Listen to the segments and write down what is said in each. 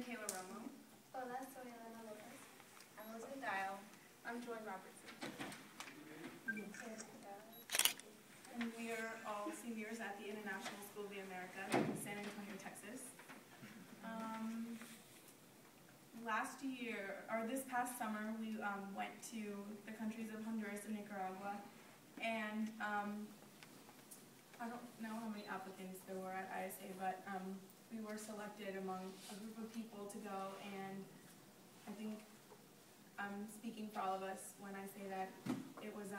Michaela Romo. Hola, soy Alamo. I'm Elizabeth Dial. I'm Joy Robertson. And And we are all seniors at the International School of the America in San Antonio, Texas. Last year, or this past summer, we went to the countries of Honduras and Nicaragua, and I don't know how many applicants there were at ISA, but we were selected among a group of people to go, and I think I'm speaking for all of us when I say that it was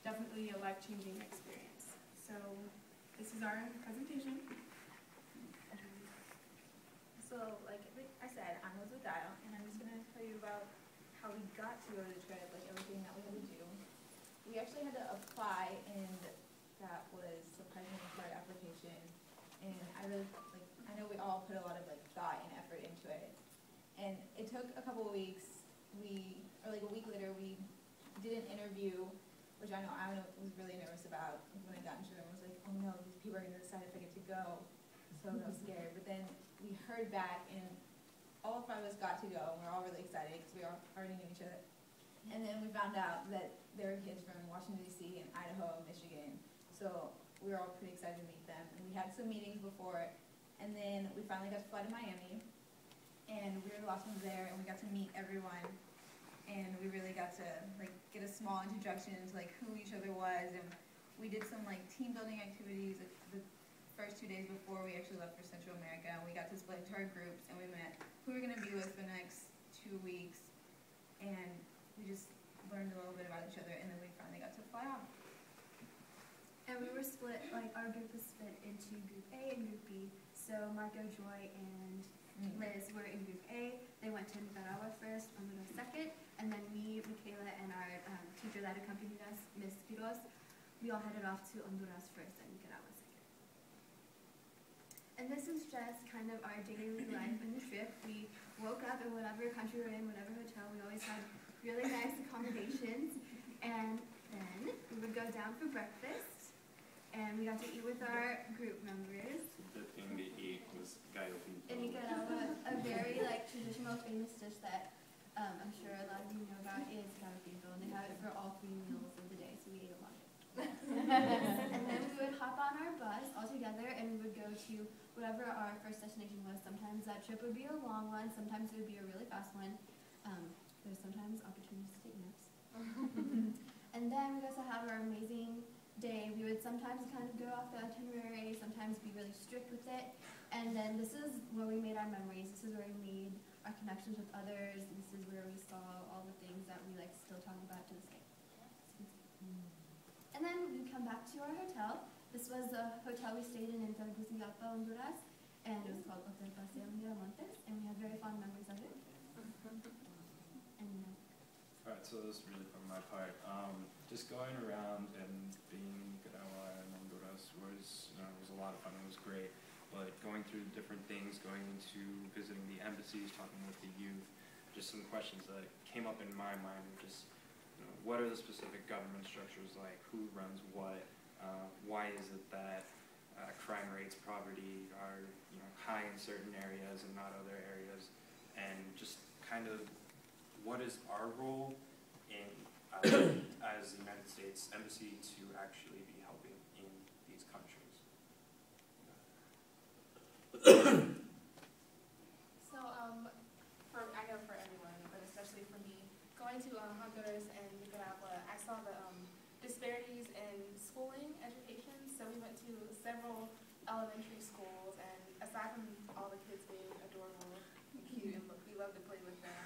definitely a life-changing experience. So this is our presentation. So, like I said, I'm Elizabeth Dial, and I'm just going to tell you about how we got to go to the trip, like everything that we had to do. We actually had to apply, and that was surprisingly hard application. And I know we all put a lot of thought and effort into it. And it took a couple of weeks. A week later, we did an interview, which I was really nervous about when I got into it. I was like, oh no, these people are going to decide if I get to go. So I was scared. But then we heard back, and all 5 of us got to go, and we were all really excited because we all already knew each other. And then we found out that there were kids from Washington, D.C. and Idaho and Michigan. So we were all pretty excited to meet them. And we had some meetings before it. And then we finally got to fly to Miami. And we were the last ones there, and we got to meet everyone. And we really got to get a small introduction to who each other was. And we did some team building activities the first 2 days before we actually left for Central America. And we got to split into our groups, and we met who we were going to be with for the next 2 weeks. And we just learned a little bit about each other, and then we finally got to fly off. And we were split, our group was split into Group A and Group B. So Marco, Joy, and Liz were in Group A. They went to Nicaragua first, Honduras second, and then me, Michaela, and our teacher that accompanied us, Miss Quiroz, we all headed off to Honduras first and Nicaragua second. And this is just kind of our daily life in the trip. We woke up in whatever country we're in, whatever hotel. We always had really nice accommodations, and then we would go down for breakfast, and we got to eat with our group members. The thing to eat was gallo pinto. In Nicaragua, a very traditional famous dish that I'm sure a lot of you know about is gallo pinto, and they have it for all 3 meals of the day, so we ate a lot of it. And then we would hop on our bus all together, and we would go to whatever our first destination was. Sometimes that trip would be a long one, sometimes it would be a really fast one. There's sometimes opportunities to take naps. And then we also have our amazing day. We would sometimes kind of go off the itinerary, sometimes be really strict with it. And then this is where we made our memories. This is where we made our connections with others. This is where we saw all the things that we still talk about to this day. And then we come back to our hotel. This was a hotel we stayed in Tegucigalpa, Honduras, and it was called Hotel Paseo Miramontes, and we have very fond memories of it. Alright, so this is really from my part. Just going around and being in Nicaragua and Honduras was a lot of fun. It was great. But going through different things, going into visiting the embassies, talking with the youth, just some questions that came up in my mind were just, what are the specific government structures like? Who runs what? Why is it that crime rates, poverty are high in certain areas and not other areas? And just kind of what is our role in as the United States Embassy to actually be helping in these countries? So, I know for everyone, but especially for me, going to Honduras and Nicaragua, I saw the disparities in schooling, education. So we went to several elementary schools, and aside from all the kids being adorable and cute, and we love to play with them,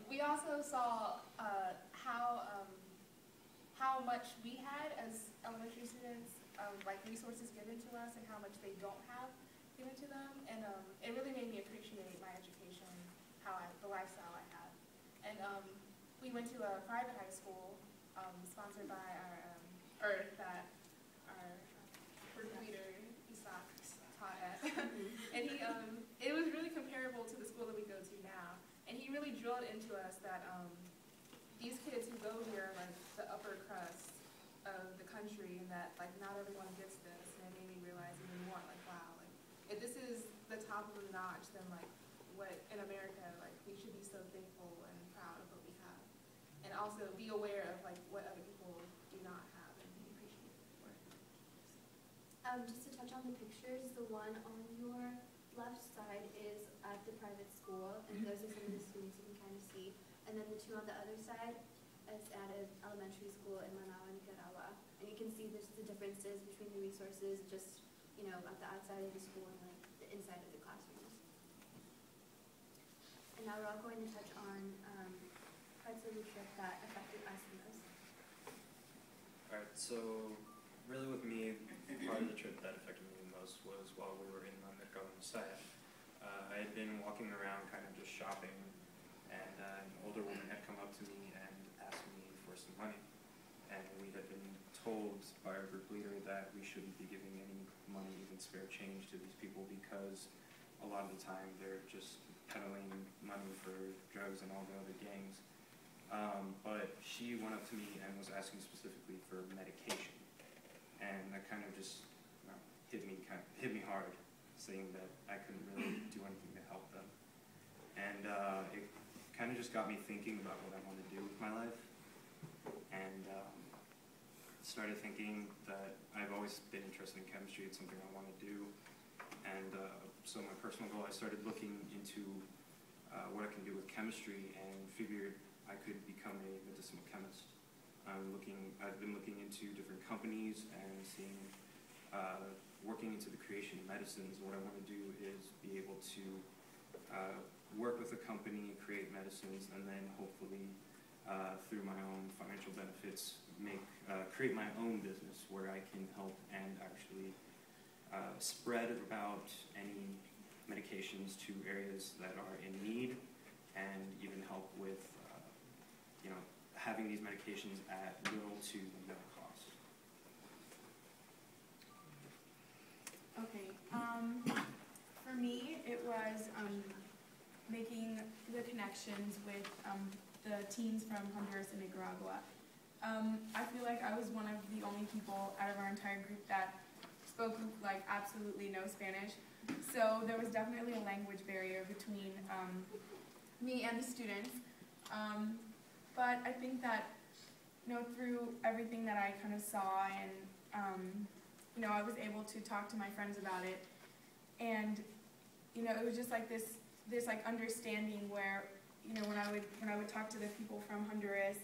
we also saw how much we had as elementary students, resources given to us, and how much they don't have given to them, and it really made me appreciate my education, the lifestyle I have. And we went to a private high school sponsored by our group leader, Isaac, taught at, and it was really comparable to the school that we go to now, and he really drilled into us that these kids who go here are the upper crust of the country, and that not everyone gets this, and it made me realize even more wow, if this is the top top of the notch than like what in America, like we should be so thankful and proud of what we have, and also be aware of like what other people do not have and be appreciative for. Just to touch on the pictures, the one on your left side is at the private school, and those are some of the students you can kind of see. And then the two on the other side is at an elementary school in Alamo, Nicaragua. And you can see there's the differences between the resources, just, you know, at the outside of the school and like the inside of the classrooms. And now we're all going to touch on parts of the trip that affected us the most. Alright, so really with me, part of the trip that affected me the most was while we were in Nicaragua and CAYA. I had been walking around kind of just shopping, and an older woman had come up to me and asked me for some money. And we had been told by our group leader that we shouldn't be giving any money, even spare change, to these people because a lot of the time they're just peddling money for drugs and all the other gangs. But she went up to me and was asking specifically for medication. And that kind of just hit me hard, saying that I couldn't really do anything to help them. And it kind of just got me thinking about what I want to do with my life. And started thinking that I've always been interested in chemistry. It's something I want to do. And so my personal goal, I started looking into what I can do with chemistry and figured I could become a medicinal chemist. I've been looking into different companies and seeing, working into the creation of medicines. What I want to do is be able to work with a company, create medicines, and then hopefully through my own financial benefits create my own business where I can help and actually spread about any medications to areas that are in need, and even help with having these medications at little to no cost. Okay, for me, it was making the connections with the teens from Honduras and Nicaragua. I feel like I was one of the only people out of our entire group that spoke like absolutely no Spanish. So there was definitely a language barrier between me and the students. But I think that, through everything that I kind of saw and, I was able to talk to my friends about it. And, it was just like this like understanding where, when I would talk to the people from Honduras,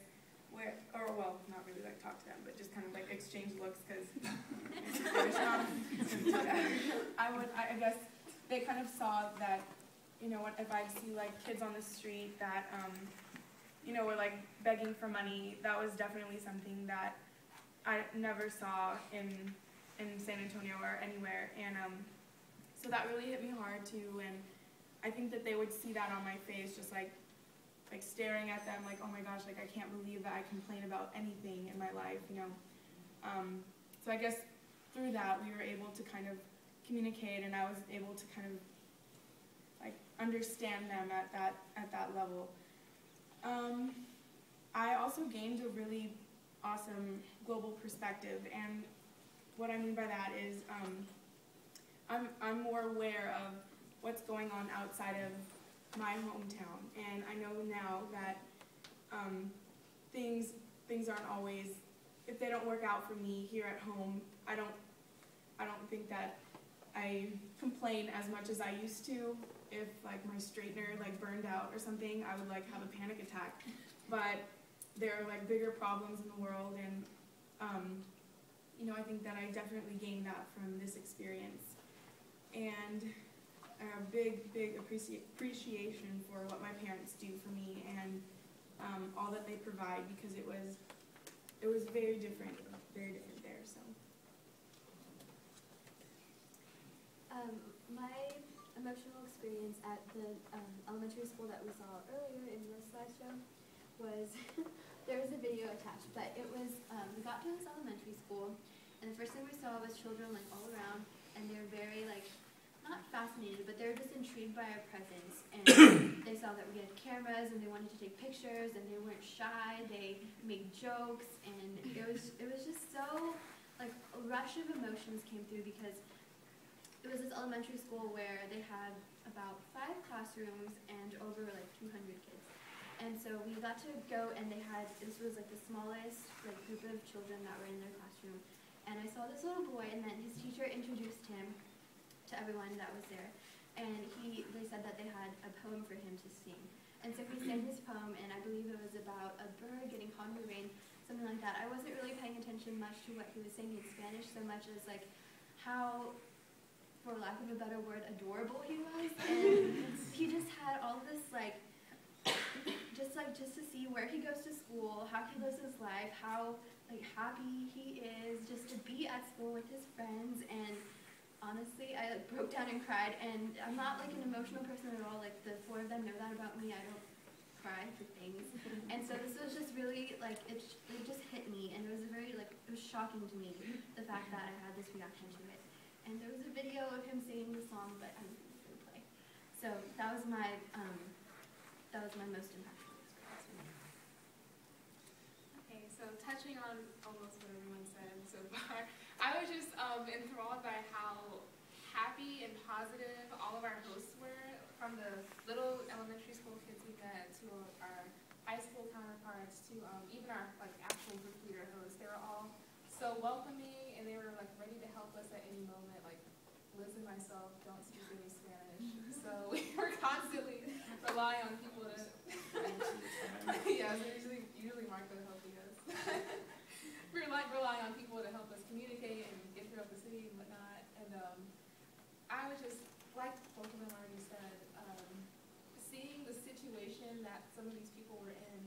not really like talk to them, but just kind of like exchange looks because I guess they kind of saw that, if I'd see like kids on the street that, were like begging for money, that was definitely something that I never saw in San Antonio or anywhere. And so that really hit me hard too. And I think that they would see that on my face, just like staring at them like, oh my gosh, like I can't believe that I complain about anything in my life, So I guess through that we were able to kind of communicate, and I was able to kind of like understand them at that level. I also gained a really awesome global perspective, and what I mean by that is I'm more aware of what's going on outside of my hometown, and I know now that things aren't always, if they don't work out for me here at home, I don't think that I complain as much as I used to. If like my straightener like burned out or something, I would like have a panic attack. But there are like bigger problems in the world, and I think that I definitely gained that from this experience. And a big appreciation for what my parents do for me and all that they provide, because it was very different there. So. My emotional experience at the elementary school that we saw earlier in the slideshow was there was a video attached, but it was we got to this elementary school, and the first thing we saw was children like all around, and they were very like not fascinated, but they were just intrigued by our presence, and they saw that we had cameras, and they wanted to take pictures, and they weren't shy. They made jokes, and it was just so like a rush of emotions came through, because it was this elementary school where they had about 5 classrooms and over like 200 kids. And so we got to go, and this was like the smallest like group of children that were in their classroom. And I saw this little boy, and then his teacher introduced him to everyone that was there. And they said that they had a poem for him to sing. And so he sang his poem, and I believe it was about a bird getting caught in the rain, something like that. I wasn't really paying attention much to what he was saying in Spanish, so much as like how, for lack of a better word, adorable he was. And he just had all this just to see where he goes to school, how he lives his life, how like happy he is just to be at school with his friends. And honestly, I like broke down and cried, and I'm not like an emotional person at all. Like the 4 of them know that about me. I don't cry for things. And so this was just really like, it just hit me, and it was very like, it was shocking to me, the fact that I had this reaction to it. And there was a video of him singing the song, but I'm not going to play. So that was my most impactful experience. Okay, so touching on almost what everyone said so far, I was just enthralled by how happy and positive all of our hosts were, from the little elementary school kids we met to our high school counterparts to even our like actual group leader hosts. They were all so welcoming, and they were like ready to help us at any moment. Like Liz and myself don't speak any Spanish, so we were constantly relying on people to yeah, so usually Marco helping us. We were like relying on people to help us communicate and get throughout the city and whatnot. And I was just, like both of them already said, seeing the situation that some of these people were in,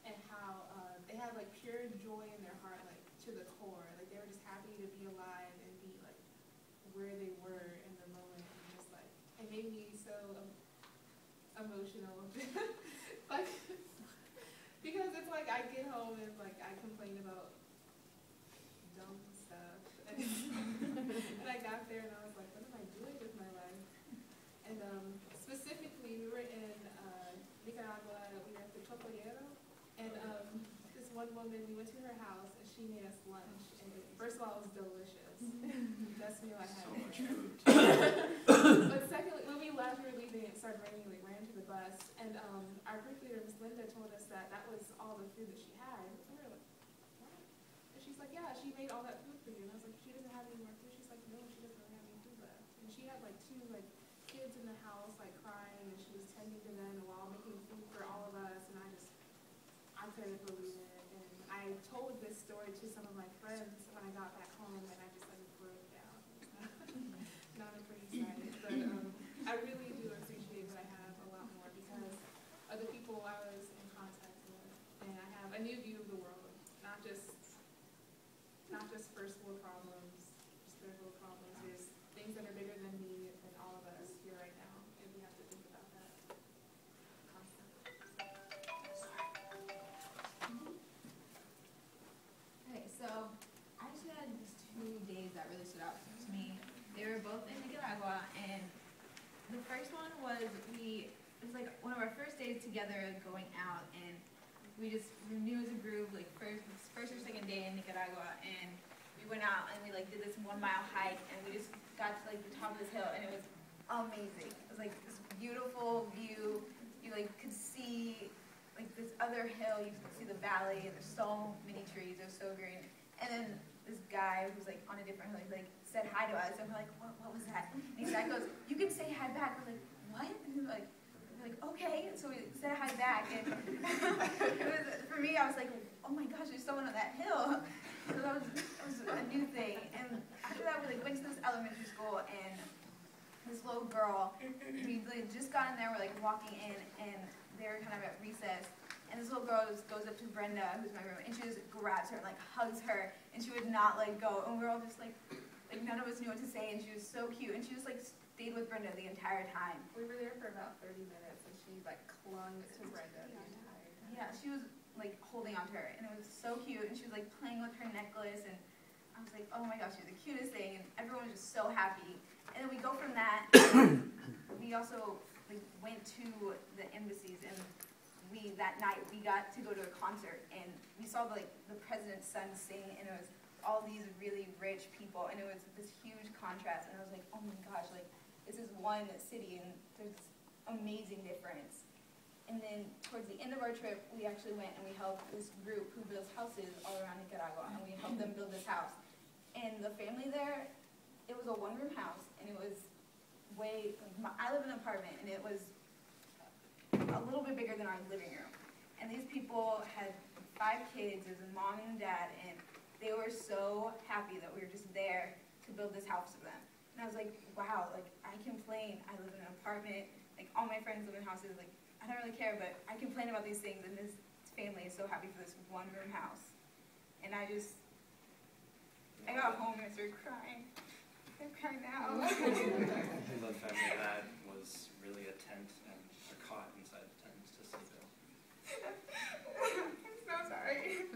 and how they had like pure joy in their heart, like to the core. Like they were just happy to be alive and be like where they were in the moment. And just like, it made me so emotional. Like, because it's like I get home and like I complain about dumb stuff. And I got there and I was like, what am I doing with my life? And specifically, we were in Nicaragua. We were at the Chocoyero, and this one woman, we went to her house and she made us lunch. And first of all, it was delicious. Best meal I had. So much food. But secondly, when we left, we were leaving. It started raining. We ran to the bus, and our group leader, Miss Linda, told us that that was all the food that she had. And we were like, what? And she's like, yeah, she made all that food for you. And I was like, she doesn't have any more food. She's like, no, she doesn't really have any food left. And she had like 2 like kids in the house like crying, and she was tending to them while making food for all of us. And I couldn't believe it. And I told this story to some of my friends when I got back home, and I just like broke down. Not a pretty sight, but I really do appreciate what I have a lot more because of the people I was in contact with, and I have a new view of the world, not just first world problems, just third world problems. There's things that are bigger than me and all of us here right now, and we have to think about that constantly. Okay, so I actually had these 2 days that really stood out to me. They were both in Nicaragua, and the first one was it was like one of our first days together going out, and we knew as a group, like first or second day in Nicaragua, and we went out and we like did this 1-mile hike, and we just got to like the top of this hill, and it was amazing. It was like this beautiful view. You like could see like this other hill, you could see the valley, and there's so many trees, it was so green. And then this guy who's like on a different hill, he like said hi to us, and we're like, what was that? And the guy goes, you can say hi back. We're like, what? And we're like, okay. And so we said hi back, and it was, for me, I was like, oh my gosh, there's someone on that hill. So that was a new thing. And after that, we like went to this elementary school, and this little girl, we like just got in there, we're like walking in, and they were kind of at recess, and this little girl goes up to Brenda, who's my room, and she just grabs her and like hugs her, and she would not let go, and we were all just like none of us knew what to say, and she was so cute, and she just like stayed with Brenda the entire time. We were there for about 30 minutes, and she like clung to Brenda the entire time. Yeah, she was like holding on to her, and it was so cute, and she was like playing with her necklace, and I was like, oh my gosh, she's the cutest thing, and everyone was just so happy. And then we go from that, we also like went to the embassies, and that night we got to go to a concert, and we saw like the president's son sing, and it was all these really rich people, and it was this huge contrast, and I was like, oh my gosh, like, this is one city, and there's amazing difference. And then towards the end of our trip, we actually went and we helped this group who builds houses all around Nicaragua, and we helped them build this house. And the family there, it was a one-room house, and it was I live in an apartment, and it was a little bit bigger than our living room. And these people had 5 kids, there's a mom and a dad, and they were so happy that we were just there to build this house for them. And I was like, wow, like, I complain, I live in an apartment, like, all my friends live in houses, like, I don't really care, but I complain about these things, and this family is so happy for this one-room house. And I got home and I started crying. I'm crying now. The family I had was really a tent and a cot inside the tent to sleep in. I'm so sorry.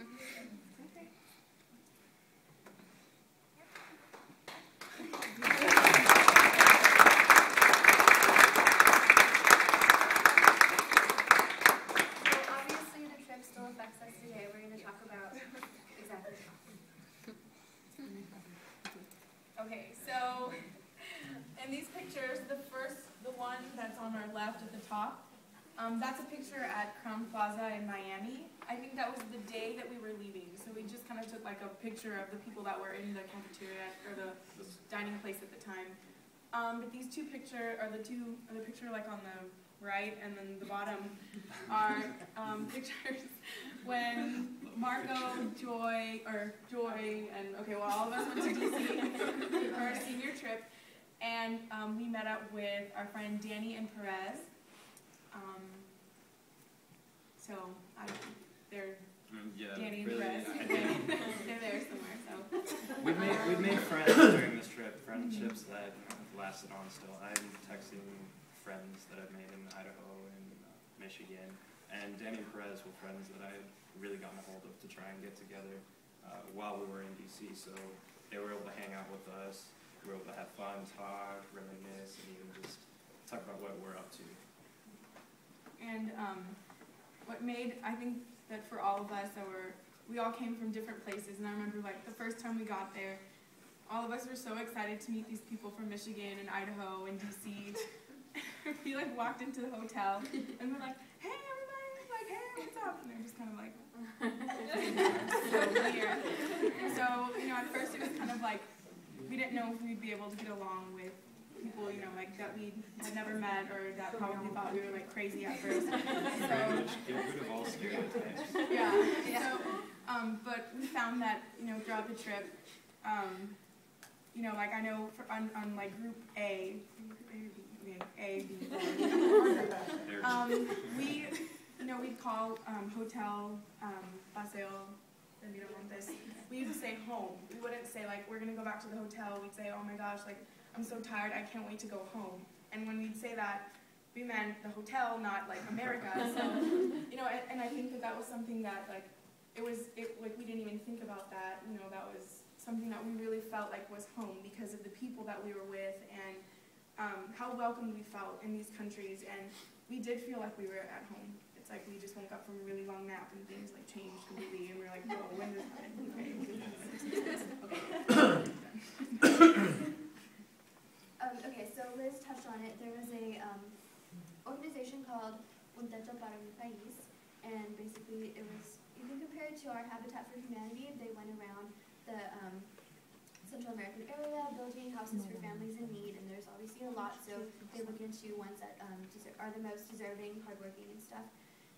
Okay, so in these pictures, the one that's on our left at the top, that's a picture at Crown Plaza in Miami. I think that was the day that we were leaving, so we just kind of took like a picture of the people that were in the cafeteria or the dining place at the time. But these two pictures, or the picture like on the right and then the bottom are pictures when Marco, Joy, and all of us went to DC for our senior trip, and we met up with our friend Danny and Perez. Danny and Perez. They're there somewhere. So we've made friends during this trip, friendships that have lasted on still. I'm texting friends that I've made in Idaho and Michigan, and Danny and Perez were friends that I had really gotten a hold of to try and get together while we were in DC. So they were able to hang out with us. We were able to have fun, talk, reminisce, and even just talk about what we're up to. And what made, I think that for all of us, we all came from different places, and I remember like the first time we got there, all of us were so excited to meet these people from Michigan and Idaho and DC. We like walked into the hotel and we're like, hey everybody, like, hey, what's up? And they're just kind of like, so weird. So, at first it was kind of like, we didn't know if we'd be able to get along with people, like that we had never met or that probably thought we were like crazy at first. So, get rid of all stereotypes. Yeah. So, but we found that, throughout the trip, like I know on like group A, we'd call hotel Paseo de Miramontes. We would say home. We wouldn't say like we're gonna go back to the hotel. We'd say, oh my gosh, like I'm so tired, I can't wait to go home. And when we'd say that, we meant the hotel, not like America. So, and I think that was something that like we didn't even think about that. That was something that we really felt like was home because of the people that we were with and how welcome we felt in these countries. And we did feel like we were at home. It's like we just woke up from a really long nap and things like changed completely, and we're like, whoa, when did this happen? Okay, so Liz touched on it. There was a organization called Un Techo para Mi País, and basically it was, you can compare it to our Habitat for Humanity. They went around the Central American area building houses for families in need, and there's obviously a lot, so they look into ones that are the most deserving, hardworking, and stuff.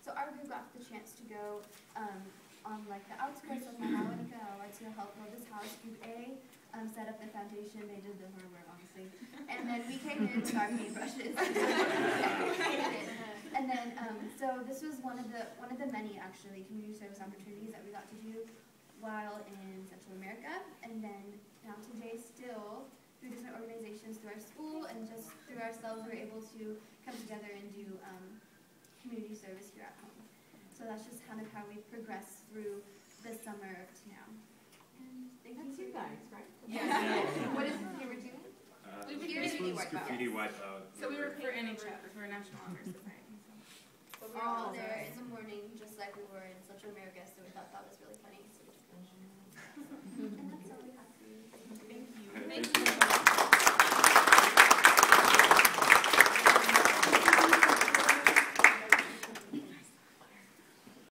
So our group got the chance to go on like the outskirts of Alamo, Nicaragua to help build this house. Group A set up the foundation. They did the hard work, honestly. And then we came in with our paintbrushes. And then, so this was one of the many actually community service opportunities that we got to do while in Central America. And then now today, still through different organizations, through our school, and just through ourselves, we're able to come together and do community service here at home. So that's just kind of how we've progressed through the summer up to now. And that's you guys, right? Yeah. What is it you were doing? This was graffiti wipeout. So we were for NHS, for National Honor Society. So we're all there in the morning, just like we were in Central America, so we thought that was really funny. So And that's all we have for you. Thank you. Thank you.